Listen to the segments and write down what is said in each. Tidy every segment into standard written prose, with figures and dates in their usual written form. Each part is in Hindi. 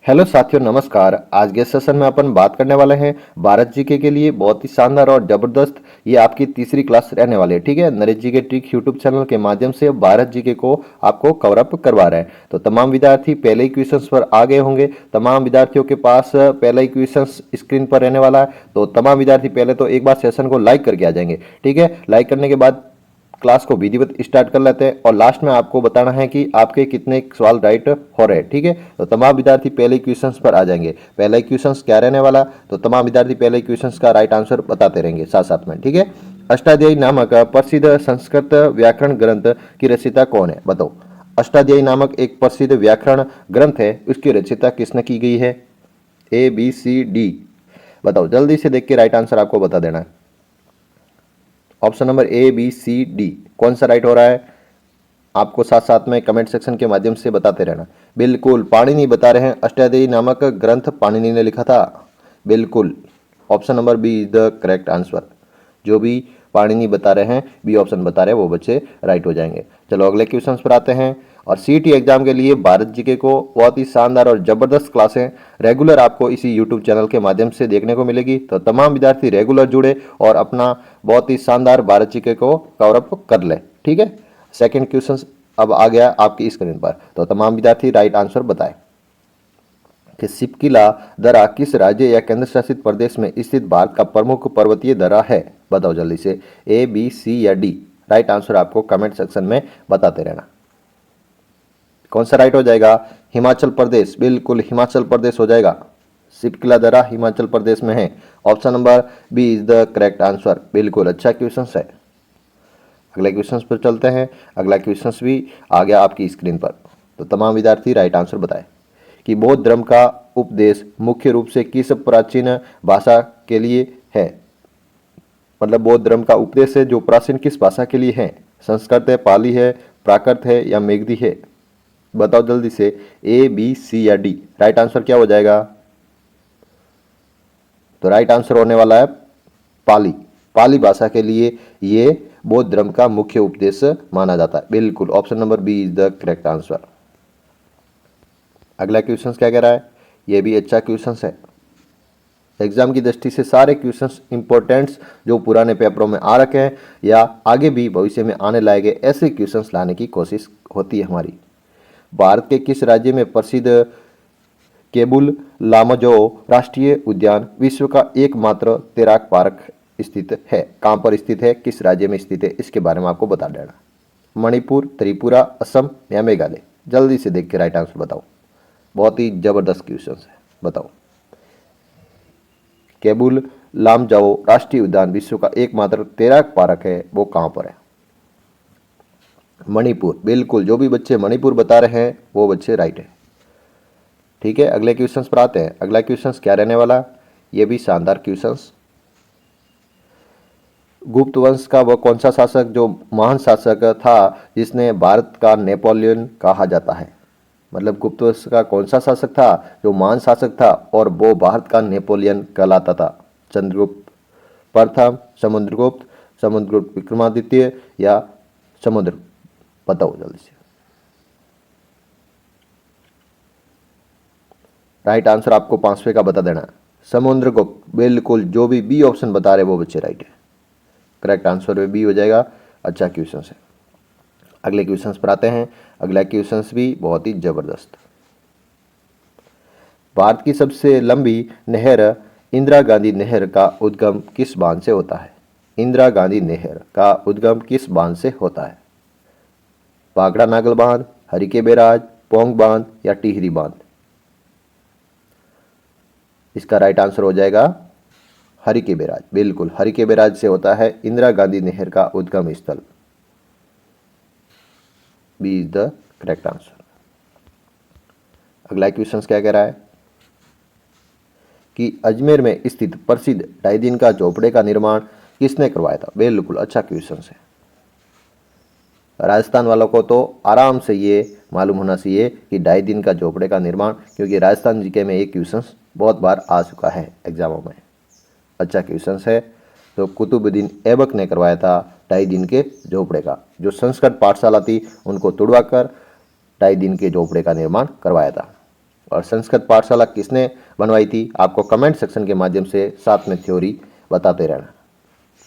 हेलो साथियों, नमस्कार। आज के सेशन में अपन बात करने वाले हैं भारत जीके के लिए बहुत ही शानदार और जबरदस्त। ये आपकी तीसरी क्लास रहने वाली है। ठीक है, Naresh GK trick YouTube channel के माध्यम से भारत जीके को आपको कवर अप करवा रहे हैं। तो तमाम विद्यार्थी पहले ही क्वेश्चंस पर आ गए होंगे। तमाम विद्यार्थियों के पास पहला ही क्वेश्चंस स्क्रीन पर रहने वाला है। तो तमाम विद्यार्थी पहले तो एक बार सेशन को लाइक करके आ जाएंगे। ठीक है, लाइक करने के बाद क्लास को विधिवत स्टार्ट कर लेते हैं और लास्ट में आपको बताना है कि आपके कितने सवाल राइट हो रहे हैं। ठीक है, तो तमाम विद्यार्थी पहले क्वेश्चंस पर आ जाएंगे। पहला क्वेश्चंस क्या रहने वाला, तो तमाम विद्यार्थी पहले क्वेश्चंस का राइट आंसर बताते रहेंगे साथ साथ में। ठीक है, अष्टाध्यायी नामक प्रसिद्ध संस्कृत व्याकरण ग्रंथ की रचयिता कौन है, बताओ। अष्टाध्यायी नामक एक प्रसिद्ध व्याकरण ग्रंथ है, उसकी रचयिता किसने की गई है? ABCD बताओ, जल्दी से देख के राइट आंसर आपको बता देना है। ऑप्शन नंबर ABCD कौन सा राइट हो रहा है, आपको साथ साथ में कमेंट सेक्शन के माध्यम से बताते रहना। बिल्कुल, पाणिनि बता रहे हैं, अष्टाध्यायी नामक ग्रंथ पाणिनि ने लिखा था। बिल्कुल, option number B is the correct answer. जो भी पाणिनि बता रहे हैं, बी ऑप्शन बता रहे हैं, वो बच्चे राइट हो जाएंगे। चलो अगले क्वेश्चन पर आते हैं। और सीईटी एग्जाम के लिए भारत जीके को बहुत ही शानदार और जबरदस्त क्लासें रेगुलर आपको इसी यूट्यूब चैनल के माध्यम से देखने को मिलेगी। तो तमाम विद्यार्थी रेगुलर जुड़े और अपना बहुत ही शानदार भारत जीके को कवर अप कर ले। ठीक है, सेकंड क्वेश्चन अब आ गया आपकी स्क्रीन पर। तो तमाम विद्यार्थी राइट आंसर बताएं कि सिपकिला दर्रा किस राज्य या केंद्र शासित प्रदेश में स्थित भारत का प्रमुख पर्वतीय दर्रा है, बताओ जल्दी से। A, B, C या D, राइट आंसर आपको कमेंट सेक्शन में बताते रहना। कौन सा राइट हो जाएगा? हिमाचल प्रदेश, बिल्कुल हिमाचल प्रदेश हो जाएगा। सिपकिला दर्रा हिमाचल प्रदेश में है। Option number B is the correct answer. बिल्कुल अच्छा क्वेश्चन है। अगले क्वेश्चन पर चलते हैं। अगला क्वेश्चन भी आ गया आपकी स्क्रीन पर। तो तमाम विद्यार्थी राइट आंसर बताएं कि बौद्ध धर्म का उपदेश मुख्य रूप से किस प्राचीन भाषा के लिए है। मतलब बौद्ध धर्म का उपदेश है जो प्राचीन किस भाषा के लिए है? संस्कृत है, पाली है, प्राकृत है या मेघदी है? बताओ जल्दी से। A, B, C या D, राइट आंसर क्या हो जाएगा? तो राइट आंसर होने वाला है पाली। पाली भाषा के लिए ये बौद्ध धर्म का मुख्य उपदेश माना जाता है। बिल्कुल, option number B is the correct answer. अगला क्वेश्चन क्या कह रहा है? ये भी अच्छा क्वेश्चन है। एग्जाम की दृष्टि से सारे क्वेश्चंस इंपॉर्टेंट्स जो पुराने पेपरों में आ रखे हैं या आगे भी भविष्य में आने लायक ऐसे क्वेश्चंस लाने की कोशिश होती है हमारी। भारत के किस राज्य में प्रसिद्ध केबुल लामजो राष्ट्रीय उद्यान विश्व का एकमात्र तैराक पार्क स्थित है? कहाँ पर स्थित है, किस राज्य में स्थित है, इसके बारे में आपको बता देना। मणिपुर, त्रिपुरा, असम या मेघालय? जल्दी से देख के राइट आंसर बताओ। बहुत ही जबरदस्त क्वेश्चन है, बताओ। केबुल लामजाओ राष्ट्रीय उद्यान विश्व का एकमात्र तैराक पार्क है, वो कहाँ पर है? मणिपुर। बिल्कुल, जो भी बच्चे मणिपुर बता रहे हैं वो बच्चे राइट है। ठीक है, अगले क्वेश्चंस पर आते हैं। अगला क्वेश्चंस क्या रहने वाला? ये भी शानदार क्वेश्चंस। गुप्त वंश का वह कौन सा शासक जो महान शासक था जिसने भारत का नेपोलियन कहा जाता है? मतलब गुप्त वंश का कौन सा शासक था जो महान शासक था और वो भारत का नेपोलियन कहलाता था? चंद्रगुप्त प्रथम, समुद्रगुप्त, समुद्रगुप्त विक्रमादित्य या समुद्र? बताओ जल्दी से। राइट आंसर आपको पांचवे का बता देना है, समुद्रगुप्त। बिल्कुल, जो भी बी ऑप्शन बता रहे वो बच्चे राइट है। करेक्ट आंसर बी हो जाएगा। अच्छा क्वेश्चन है। अगले क्वेश्चन पर आते हैं। अगला क्वेश्चन भी बहुत ही जबरदस्त। भारत की सबसे लंबी नहर इंदिरा गांधी नहर का उद्गम किस बांध से होता है? इंदिरा गांधी नहर का उद्गम किस बांध से होता है? भाखड़ा नागल बांध, हरिके बैराज, पोंग बांध या टिहरी बांध? इसका राइट आंसर हो जाएगा हरिके बैराज। बिल्कुल, हरिके बैराज से होता है इंदिरा गांधी नहर का उद्गम स्थल। B is the correct answer. अगला क्वेश्चन क्या कह रहा है कि अजमेर में स्थित प्रसिद्ध ढाई दिन का झोपड़े का निर्माण किसने करवाया था? बिल्कुल अच्छा क्वेश्चन है। राजस्थान वालों को तो आराम से ये मालूम होना चाहिए कि ढाई दिन का झोपड़े का निर्माण, क्योंकि राजस्थान जीके में ये क्वेश्चन बहुत बार आ चुका है एग्जामों में। अच्छा क्वेश्चन है। तो कुतुबुद्दीन ऐबक ने करवाया था ढाई दिन के झोपड़े का। जो संस्कृत पाठशाला थी उनको तुड़वाकर ढाई दिन के झोपड़े का निर्माण करवाया था। और संस्कृत पाठशाला किसने बनवाई थी, आपको कमेंट सेक्शन के माध्यम से साथ में थ्योरी बताते रहना।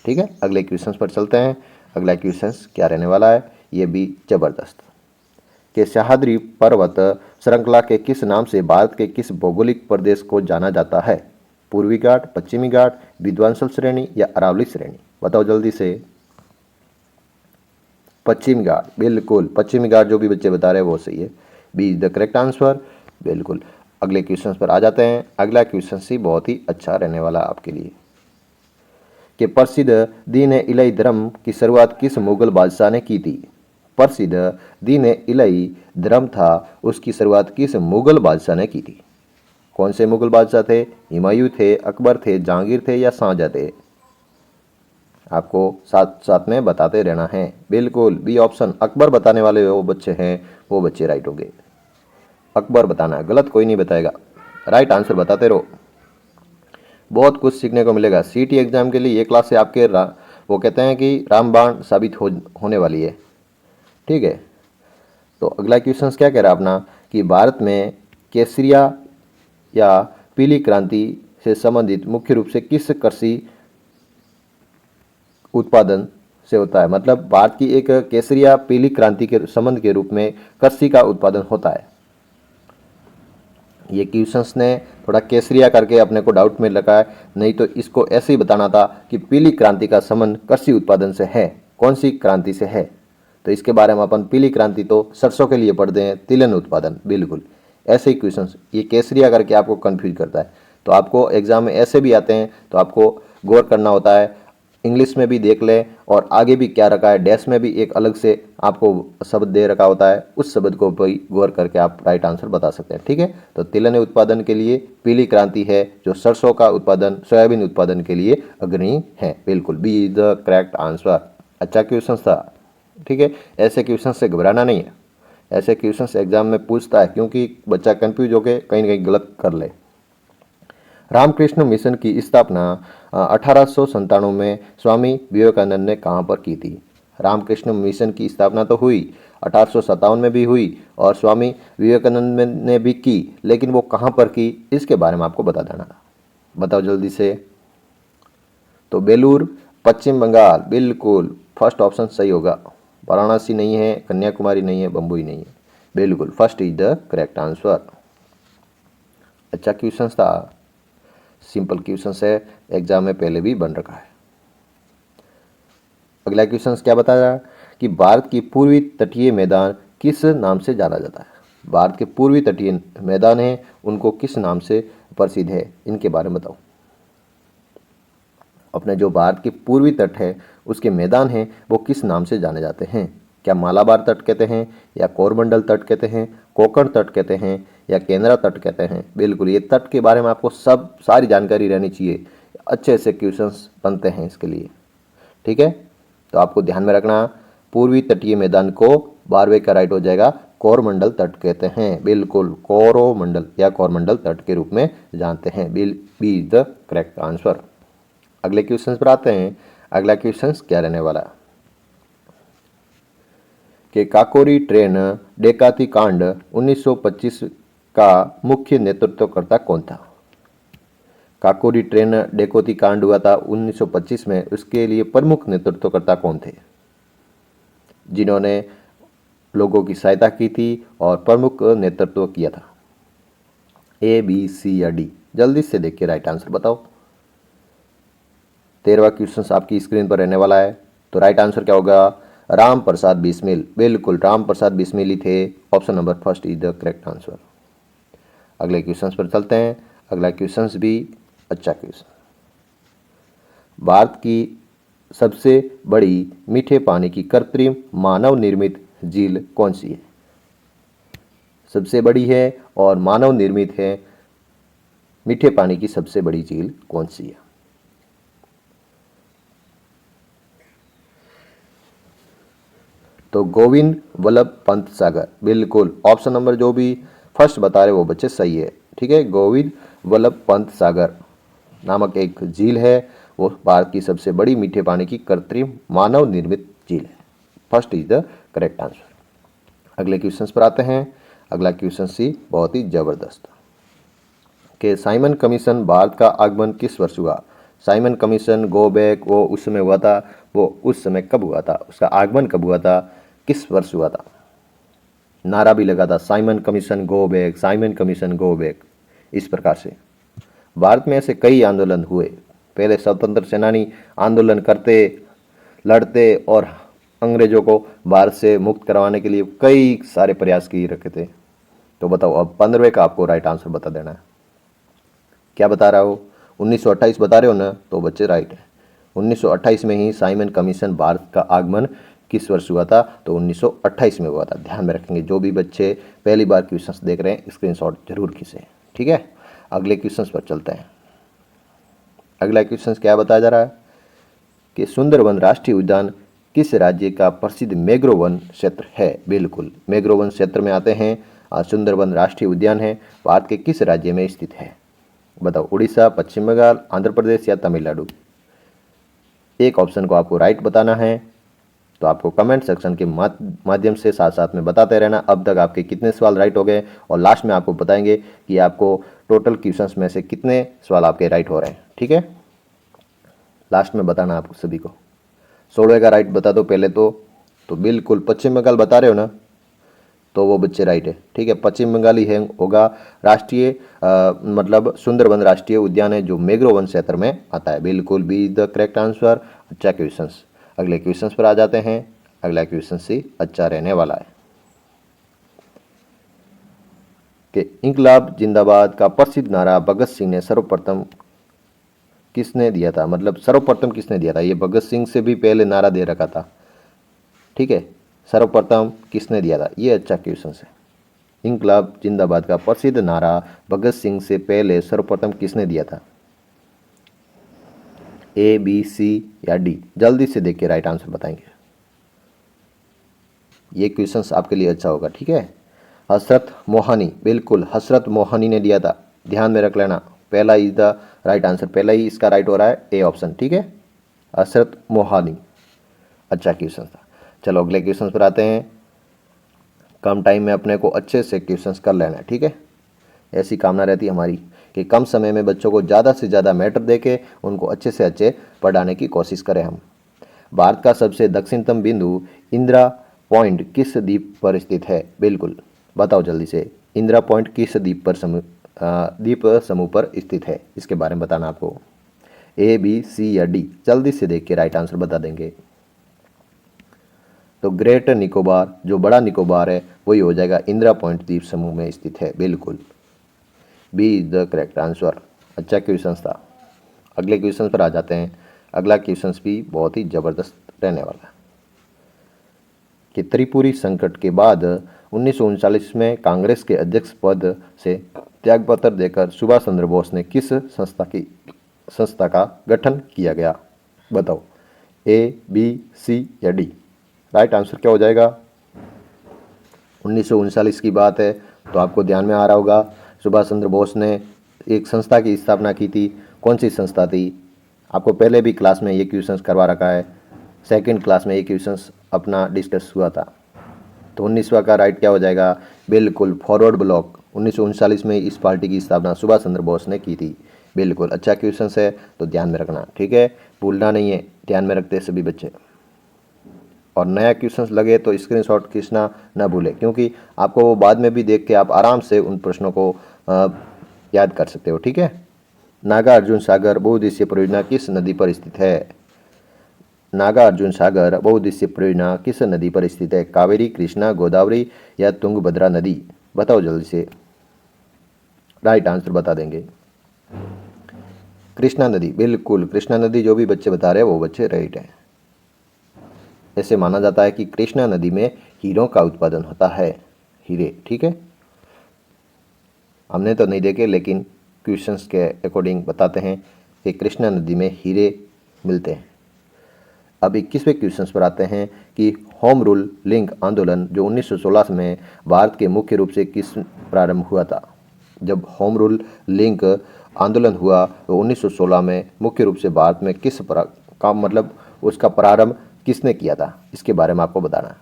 ठीक है, अगले क्वेश्चन पर चलते हैं। अगला क्वेश्चन क्या रहने वाला है, ये भी जबरदस्त। कि सह्याद्री पर्वत श्रृंखला के किस नाम से भारत के किस भौगोलिक प्रदेश को जाना जाता है, पूर्वी घाट, पश्चिमी घाट, विंध्याचल श्रेणी या अरावली श्रेणी, बताओ जल्दी से। पश्चिमी घाट, बिल्कुल पश्चिमी घाट जो भी बच्चे बता रहे हैं वो सही है, B is the correct answer. बिल्कुल, अगले क्वेश्चन पर आ जाते हैं। अगला क्वेश्चन सी बहुत ही अच्छा रहने वाला आपके लिए कि प्रसिद्ध दीन इलाही धर्म की शुरुआत किस मुगल बादशाह ने की थी। प्रसिद्ध दीन इलाही धर्म था, उसकी शुरुआत किस मुगल बादशाह ने की थी। कौन से मुगल बादशाह थे, हुमायूं थे, अकबर थे, जहांगीर थे या शाहजहां थे, आपको साथ साथ में बताते रहना है। बिल्कुल बी ऑप्शन, अकबर बताने वाले वो बच्चे हैं वो बच्चे राइट होंगे। अकबर बताना है, गलत कोई नहीं बताएगा, राइट आंसर बताते रहो, बहुत कुछ सीखने को मिलेगा। सीटी एग्जाम के लिए ये क्लास से आपके वो कहते हैं कि रामबाण साबित होने वाली है। ठीक है, तो अगला क्वेश्चन क्या कह रहा है अपना कि भारत में केसरिया या पीली क्रांति से संबंधित मुख्य रूप से किस कृषि उत्पादन से होता है, मतलब भारत की एक केसरिया पीली क्रांति के संबंध के रूप में कृषि का उत्पादन होता है। ये क्वेश्चंस ने थोड़ा केसरिया करके अपने को डाउट में लगा है, नहीं तो इसको ऐसे ही बताना था कि पीली क्रांति का संबंध कृषि उत्पादन से है, कौन सी क्रांति से है, तो इसके बारे में अपन पीली क्रांति तो सरसों के लिए पढ़ते हैं, तिलहन उत्पादन। बिल्कुल ऐसे ही क्वेश्चंस ये केसरिया करके आपको कंफ्यूज करता है, तो आपको एग्जाम में ऐसे भी आते हैं तो आपको गौर करना होता है। इंग्लिश में भी देख लें और आगे भी क्या रखा है, डैश में भी एक अलग से आपको शब्द दे रखा होता है, उस शब्द को भी गौर करके आप राइट आंसर बता सकते हैं। ठीक है, तो तिलहन उत्पादन के लिए पीली क्रांति है, जो सरसों का उत्पादन सोयाबीन उत्पादन के लिए अग्रणी है। बिल्कुल B is the correct answer. अच्छा क्वेश्चन था। ठीक है, ऐसे क्वेश्चन से घबराना नहीं है, ऐसे क्वेश्चन एग्जाम में पूछता है क्योंकि बच्चा कंफ्यूज होकर कहीं ना कहीं गलत कर ले। रामकृष्ण मिशन की स्थापना 1897 में स्वामी विवेकानंद ने कहाँ पर की थी। रामकृष्ण मिशन की स्थापना तो हुई 1857 में भी हुई और स्वामी विवेकानंद ने भी की, लेकिन वो कहाँ पर की इसके बारे में आपको बता देना, बताओ जल्दी से। तो बेलूर, पश्चिम बंगाल, बिल्कुल फर्स्ट ऑप्शन सही होगा। वाराणसी नहीं है, कन्याकुमारी नहीं है, बम्बई नहीं है, बिल्कुल first is the correct answer. अच्छा क्वेश्चन था, सिंपल क्वेश्चन है, एग्जाम में पहले भी बन रखा है। अगला क्वेश्चन क्या बताया कि भारत की पूर्वी तटीय मैदान किस नाम से जाना जाता है। भारत के पूर्वी तटीय मैदान हैं उनको किस नाम से प्रसिद्ध है, इनके बारे में बताओ। अपने जो भारत के पूर्वी तट है उसके मैदान हैं वो किस नाम से जाने जाते हैं, क्या मालाबार तट कहते हैं या कोरमंडल तट कहते हैं, कोंकण तट कहते हैं या केंद्रा तट कहते हैं। बिल्कुल ये तट के बारे में आपको सारी जानकारी रहनी चाहिए, अच्छे से क्वेश्चंस बनते हैं इसके लिए। ठीक है, तो आपको ध्यान में रखना, पूर्वी तटीय मैदान को 12वें का राइट हो जाएगा, कोरमंडल तट कहते हैं। बिल्कुल कोरोमंडल या कोरमंडल तट के रूप में जानते हैं। B is the correct answer. अगले क्वेश्चन पर आते हैं। अगला क्वेश्चन क्या रहने वाला है कि काकोरी ट्रेन डकैती कांड 1925 का मुख्य नेतृत्वकर्ता कौन था। काकोरी ट्रेन डकैती कांड हुआ था 1925 में, उसके लिए प्रमुख नेतृत्वकर्ता कौन थे जिन्होंने लोगों की सहायता की थी और प्रमुख नेतृत्व किया था। ए, बी, सी या डी, जल्दी से देखिए राइट आंसर बताओ। 13वां क्वेश्चन आपकी स्क्रीन पर रहने वाला है, तो राइट आंसर क्या होगा, राम प्रसाद बिस्मिल। बिल्कुल राम प्रसाद बिस्मिल ही थे, option number first is the correct answer. अगले क्वेश्चन पर चलते हैं। अगला क्वेश्चन भी अच्छा क्वेश्चन, भारत की सबसे बड़ी मीठे पानी की कृत्रिम मानव निर्मित झील कौन सी है। सबसे बड़ी है और मानव निर्मित है, मीठे पानी की सबसे बड़ी झील कौन सी है। तो गोविंद वल्लभ पंत सागर। बिल्कुल ऑप्शन नंबर जो भी फर्स्ट बता रहे वो बच्चे सही है। ठीक है, गोविंद वल्लभ पंत सागर नामक एक झील है, वो भारत की सबसे बड़ी मीठे पानी की कृत्रिम मानव निर्मित झील है। First is the correct answer. अगले क्वेश्चन पर आते हैं। अगला क्वेश्चन सी बहुत ही जबरदस्त। कि साइमन कमीशन भारत का आगमन किस वर्ष हुआ। साइमन कमीशन गो बैक वो उस समय हुआ था, वो उस समय कब हुआ था, उसका आगमन कब हुआ था, किस वर्ष हुआ था। नारा भी लगा था Simon commission go back, Simon commission go back. इस प्रकार से भारत में ऐसे कई आंदोलन हुए। पहले स्वतंत्र सेनानी आंदोलन करते, लड़ते और अंग्रेजों को भारत से मुक्त करवाने के लिए कई सारे प्रयास किए रखे थे। तो बताओ अब 15वें का आपको राइट आंसर बता देना है। क्या बता रहा हो, 1928 बता रहे हो ना, तो बच्चे राइट है। 1928 में ही साइमन कमीशन भारत का आगमन किस वर्ष हुआ था, तो 1928 में हुआ था। ध्यान में रखेंगे, जो भी बच्चे पहली बार क्वेश्चंस देख रहे हैं स्क्रीनशॉट जरूर खींचें, ठीक है। अगले क्वेश्चंस पर चलते हैं। अगला क्वेश्चन क्या बताया जा रहा है कि सुंदरबन राष्ट्रीय उद्यान किस राज्य का प्रसिद्ध मैंग्रोव वन क्षेत्र है। बिल्कुल, मैंग्रोव वन क्षेत्र में आते हैं। सुंदरबन राष्ट्रीय उद्यान है, भारत के किस राज्य में स्थित है। बताओ, उड़ीसा, पश्चिम बंगाल, आंध्र प्रदेश या तमिलनाडु। एक ऑप्शन को आपको राइट बताना है, तो आपको कमेंट सेक्शन के माध्यम से साथ साथ में बताते रहना अब तक आपके कितने सवाल राइट हो गए, और लास्ट में आपको बताएंगे कि आपको टोटल क्वेश्चंस में से कितने सवाल आपके राइट हो रहे हैं, ठीक है। लास्ट में बताना आपको सभी को। 16 का राइट बता दो पहले तो बिल्कुल पश्चिम बंगाल बता रहे हो ना, तो वो बच्चे राइट है, ठीक है। पश्चिम बंगाल ही है होगा राष्ट्रीय मतलब सुंदरबन राष्ट्रीय उद्यान है जो मैंग्रोव वन क्षेत्र में आता है। बिल्कुल बी द करेक्ट आंसर। अच्छा क्वेश्चन, अगले क्वेश्चन पर आ जाते हैं। अगला क्वेश्चन से अच्छा रहने वाला है कि इंकलाब जिंदाबाद का प्रसिद्ध नारा भगत सिंह ने सर्वप्रथम किसने दिया था। मतलब सर्वप्रथम किसने दिया था, ये भगत सिंह से भी पहले नारा दे रखा था, ठीक है। सर्वप्रथम किसने दिया था, ये अच्छा क्वेश्चन है। इंकलाब जिंदाबाद का प्रसिद्ध नारा भगत सिंह से पहले सर्वप्रथम किसने दिया था। ए, बी, सी या डी, जल्दी से देख के राइट आंसर बताएंगे। ये क्वेश्चन आपके लिए अच्छा होगा, ठीक है। हसरत मोहानी, बिल्कुल हसरत मोहानी ने दिया था, ध्यान में रख लेना। पहला इज द राइट आंसर, पहला ही इसका राइट हो रहा है, ए ऑप्शन, ठीक है। हसरत मोहानी, अच्छा क्वेश्चन था। चलो अगले क्वेश्चन पर आते हैं। कम टाइम में अपने को अच्छे से क्वेश्चंस कर लेना है, ठीक है। ऐसी कामना रहती है हमारी कि कम समय में बच्चों को ज़्यादा से ज़्यादा मैटर देके उनको अच्छे से अच्छे पढ़ाने की कोशिश करें हम। भारत का सबसे दक्षिणतम बिंदु इंदिरा पॉइंट किस द्वीप पर स्थित है। बिल्कुल बताओ जल्दी से, इंदिरा पॉइंट किस द्वीप समूह पर स्थित है, इसके बारे में बताना आपको। ए, बी, सी या डी, जल्दी से देख के राइट आंसर बता देंगे। तो ग्रेट निकोबार, जो बड़ा निकोबार है वही हो जाएगा, इंदिरा पॉइंट द्वीप समूह में स्थित है। बिल्कुल B is the correct answer. अच्छा क्वेश्चन था। अगले क्वेश्चन पर आ जाते हैं। अगला क्वेश्चन भी बहुत ही ज़बरदस्त रहने वाला है कि त्रिपुरी संकट के बाद 1939 में कांग्रेस के अध्यक्ष पद से त्यागपत्र देकर सुभाष चंद्र बोस ने किस संस्था का गठन किया गया। बताओ, ए, बी, सी या डी, राइट आंसर क्या हो जाएगा। 1939 की बात है तो आपको ध्यान में आ रहा होगा, सुभाष चंद्र बोस ने एक संस्था की स्थापना की थी। कौन सी संस्था थी, आपको पहले भी क्लास में ये क्वेश्चन करवा रखा है, सेकंड क्लास में ये क्वेश्चन अपना डिस्कस हुआ था। तो 19वां का राइट क्या हो जाएगा, बिल्कुल फॉरवर्ड ब्लॉक। 1939 में इस पार्टी की स्थापना सुभाष चंद्र बोस ने की थी। बिल्कुल अच्छा क्वेश्चन है, तो ध्यान में रखना, ठीक है, भूलना नहीं है, ध्यान में रखते हैं सभी बच्चे। और नया क्वेश्चन लगे तो स्क्रीनशॉट खींचना ना भूलें, क्योंकि आपको वो बाद में भी देख के आप आराम से उन प्रश्नों को याद कर सकते हो, ठीक है। नागार्जुन सागर बहुउद्देशीय परियोजना किस नदी पर स्थित है। नागार्जुन सागर बहुउद्देशीय परियोजना किस नदी पर स्थित है। कावेरी, कृष्णा, गोदावरी या तुंगभद्रा नदी, बताओ जल्दी से, राइट आंसर बता देंगे। कृष्णा नदी, बिल्कुल कृष्णा नदी, जो भी बच्चे बता रहे हैं वो बच्चे राइट हैं। ऐसे माना जाता है कि कृष्णा नदी में हीरों का उत्पादन होता है, हीरे, ठीक है। हमने तो नहीं देखे, लेकिन क्वेश्चंस के अकॉर्डिंग बताते हैं कि कृष्णा नदी में हीरे मिलते हैं। अब 21वें क्वेश्चन पर आते हैं कि होम रूल लिंक आंदोलन जो 1916 में भारत के मुख्य रूप से किस प्रारंभ हुआ था। जब होम रूल लिंक आंदोलन हुआ तो 1916 में मुख्य रूप से भारत में किस का मतलब उसका प्रारंभ किसने किया था, इसके बारे में आपको बताना है।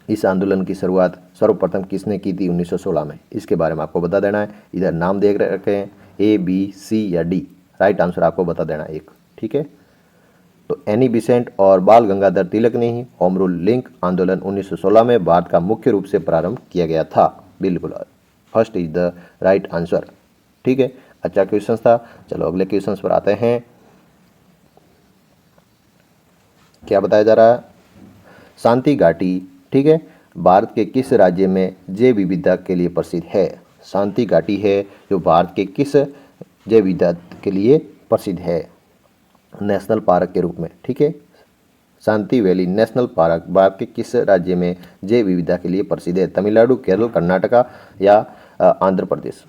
इस आंदोलन की शुरुआत सर्वप्रथम किसने की थी 1916 में, इसके बारे में आपको बता देना है। इधर नाम देख रखे हैं ए बी सी या डी, राइट आंसर आपको बता देना है एक, ठीक है। तो एनी बिसेंट और बाल गंगाधर तिलक ने ही होम रूल लिंक आंदोलन 1916 में भारत का मुख्य रूप से प्रारंभ किया गया था। बिल्कुल first is the right answer, ठीक है। अच्छा क्वेश्चन था। चलो अगले क्वेश्चन पर आते हैं। क्या बताया जा रहा है, शांति घाटी, ठीक है, भारत के किस राज्य में जैव विविधता के लिए प्रसिद्ध है। शांति घाटी है जो भारत के किस जैव विविधता के लिए प्रसिद्ध है नेशनल पार्क के रूप में, ठीक है। शांति वैली नेशनल पार्क भारत के किस राज्य में जैव विविधता के लिए प्रसिद्ध है, तमिलनाडु, केरल, कर्नाटका या आंध्र प्रदेश।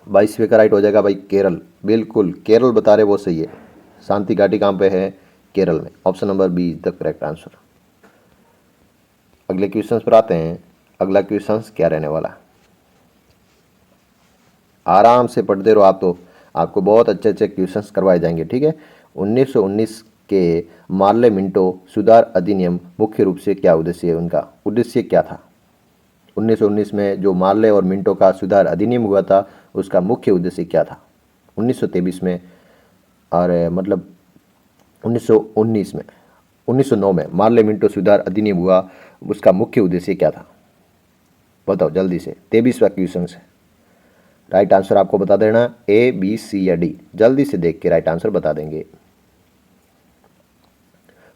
22वें का राइट हो जाएगा भाई केरल, बिल्कुल केरल बता रहे वो सही है। शांति घाटी कहाँ पे है, केरल में। Option number B is the correct answer. अगले क्वेश्चन पर आते हैं। अगला क्वेश्चन क्या रहने वाला, आराम से पढ़ते रहो आप, तो आपको बहुत अच्छे अच्छे क्वेश्चंस करवाए जाएंगे, ठीक है। 1919 के मार्ले मिंटो सुधार अधिनियम मुख्य रूप से क्या उद्देश्य है, उनका उद्देश्य क्या था। 1919 में जो मार्ले और मिंटो का सुधार अधिनियम हुआ था उसका मुख्य उद्देश्य क्या था। 1923 में और मतलब 1919 में 1909 में मार्ले मिंटो सुधार अधिनियम हुआ, उसका मुख्य उद्देश्य क्या था, बताओ जल्दी से। 23वां क्वेश्चन है, राइट आंसर आपको बता देना ए बी सी या डी, जल्दी से देख के राइट आंसर बता देंगे।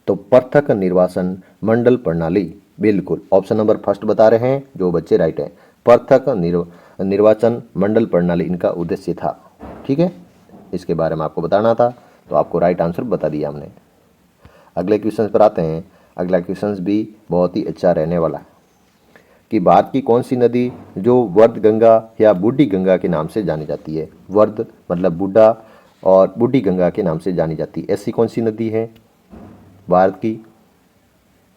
तो पृथक निर्वाचन मंडल प्रणाली, बिल्कुल ऑप्शन नंबर फर्स्ट बता रहे हैं जो बच्चे राइट हैं। पृथक निर्वाचन मंडल प्रणाली इनका उद्देश्य था, ठीक है। इसके बारे में आपको बताना था, तो आपको राइट आंसर बता दिया हमने। अगले क्वेश्चन पर आते हैं। अगला क्वेश्चन भी बहुत ही अच्छा रहने वाला है कि भारत की कौन सी नदी जो वर्ध गंगा या बूढ़ी गंगा के नाम से जानी जाती है। वर्ध मतलब बूढ़ा और बूढ़ी गंगा के नाम से जानी जाती है, ऐसी कौन सी नदी है भारत की,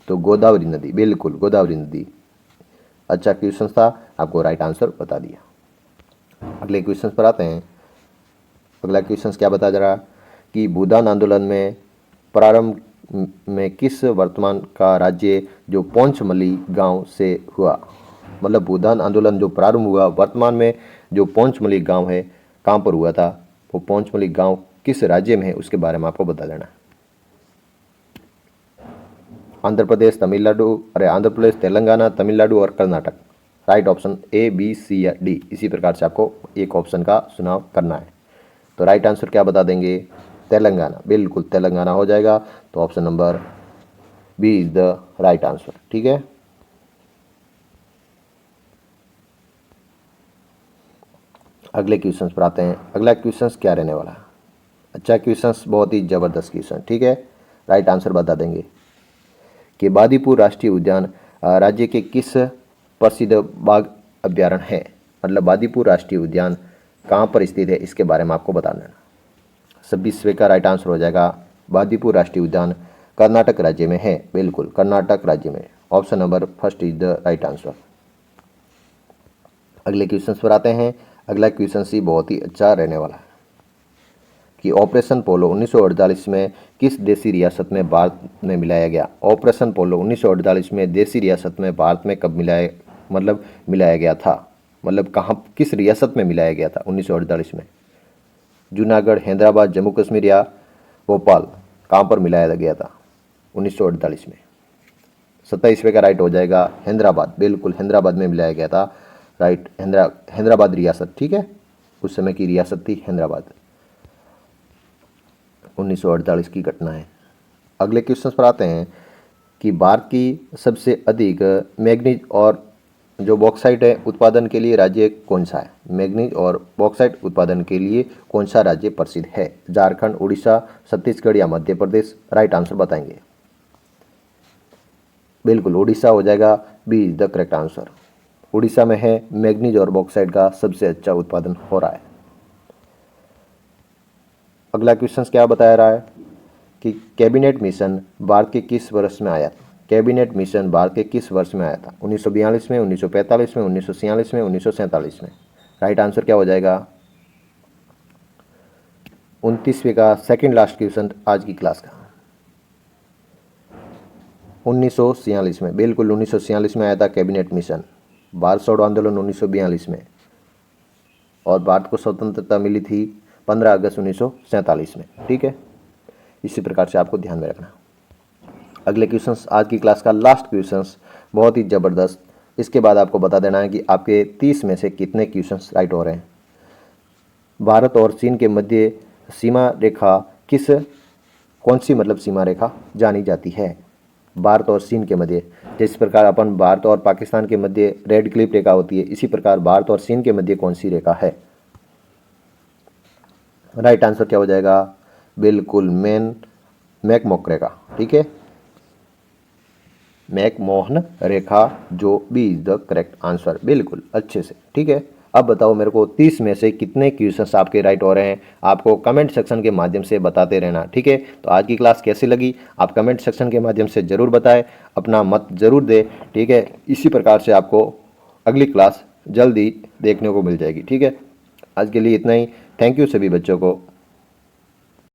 तो गोदावरी नदी, बिल्कुल गोदावरी नदी। अच्छा क्वेश्चन था, आपको राइट आंसर बता दिया। अगले क्वेश्चन पर आते हैं। अगला क्वेश्चन क्या बताया जा रहा है कि भूदान आंदोलन में प्रारंभ में किस वर्तमान का राज्य जो पोंचमली गांव से हुआ, मतलब भूदान आंदोलन जो प्रारंभ हुआ वर्तमान में जो पोंचमली गांव है कहाँ पर हुआ था, वो पोंचमली गांव किस राज्य में है उसके बारे में आपको बता देना। आंध्र प्रदेश, तमिलनाडु, आंध्र प्रदेश, तेलंगाना, तमिलनाडु और Karnataka. Right option A B C या डी, इसी प्रकार से आपको एक ऑप्शन का चुनाव करना है। तो राइट आंसर क्या बता देंगे, तेलंगाना, बिल्कुल तेलंगाना हो जाएगा। तो option number B is the right answer, ठीक है। अगले क्वेश्चन पर आते हैं। अगला क्वेश्चन क्या रहने वाला है, अच्छा क्वेश्चन, बहुत ही जबरदस्त क्वेश्चन, ठीक है। राइट आंसर बता देंगे कि बांदीपुर राष्ट्रीय उद्यान राज्य के किस प्रसिद्ध बाघ अभ्यारण्य है, मतलब बांदीपुर राष्ट्रीय उद्यान कहाँ पर स्थित है इसके बारे में आपको बताना है। 26वें का राइट आंसर हो जाएगा बांदीपुर राष्ट्रीय उद्यान कर्नाटक राज्य में है, बिल्कुल कर्नाटक राज्य में। Option number first is the right answer. अगले क्वेश्चन पर आते हैं। अगला क्वेश्चन ही बहुत ही अच्छा रहने वाला है कि ऑपरेशन पोलो 1948 में किस देशी रियासत में भारत में मिलाया गया। ऑपरेशन पोलो 1948 में देशी रियासत में भारत में कब मिलाया गया था, मतलब कहाँ किस रियासत में मिलाया गया था 1948 में। जूनागढ़, हैदराबाद, जम्मू कश्मीर या भोपाल, कहाँ पर मिलाया गया था 1948 में। 27वें का राइट हो जाएगा हैदराबाद, बिल्कुल हैदराबाद में मिलाया गया था, राइट। हैदराबाद रियासत, ठीक है, उस समय की रियासत थी हैदराबाद। 1948 की घटना है। अगले क्वेश्चन पर आते हैं कि भारत की सबसे अधिक मैग्नीज और जो बॉक्साइट है उत्पादन के लिए राज्य कौन सा है। मैग्नीज और बॉक्साइट उत्पादन के लिए कौन सा राज्य प्रसिद्ध है, झारखंड, उड़ीसा, छत्तीसगढ़ या मध्य प्रदेश। राइट आंसर बताएंगे, बिल्कुल उड़ीसा हो जाएगा, B is the correct answer. Orissa में है मैग्नीज और बॉक्साइट का सबसे अच्छा उत्पादन हो रहा है। अगला क्वेश्चन क्या बताया रहा है कि कैबिनेट मिशन भारत के किस वर्ष में आया था। कैबिनेट मिशन भारत के किस वर्ष में आया था, 1942 में, 1945 में, 1946 में, 1947 में। राइट आंसर क्या हो जाएगा 29वें का सेकंड लास्ट क्वेश्चन आज की क्लास का। 1946 में, बिल्कुल 1946 में आया था कैबिनेट मिशन। भारत छोड़ो आंदोलन 1942 में, और भारत को स्वतंत्रता मिली थी 15 अगस्त 1947 में। ठीक है, इसी प्रकार से आपको ध्यान में रखना। अगले क्वेश्चंस, आज की क्लास का लास्ट क्वेश्चंस बहुत ही ज़बरदस्त। इसके बाद आपको बता देना है कि आपके 30 में से कितने क्वेश्चंस राइट हो रहे हैं। भारत और चीन के मध्य सीमा रेखा कौन सी मतलब सीमा रेखा जानी जाती है? भारत और चीन के मध्य, जिस प्रकार अपन भारत और पाकिस्तान के मध्य रेड क्लिफ रेखा होती है, इसी प्रकार भारत और चीन के मध्य कौन सी रेखा है? राइट आंसर क्या हो जाएगा? बिल्कुल मैकमोहन रेखा। ठीक है, मैकमोहन रेखा जो B is the correct answer, बिल्कुल अच्छे से। ठीक है, अब बताओ मेरे को 30 में से कितने क्वेश्चंस आपके राइट हो रहे हैं? आपको कमेंट सेक्शन के माध्यम से बताते रहना। ठीक है, तो आज की क्लास कैसी लगी आप कमेंट सेक्शन के माध्यम से ज़रूर बताएं, अपना मत ज़रूर दें। ठीक है, इसी प्रकार से आपको अगली क्लास जल्दी देखने को मिल जाएगी। ठीक है, आज के लिए इतना ही। थैंक यू सभी बच्चों को।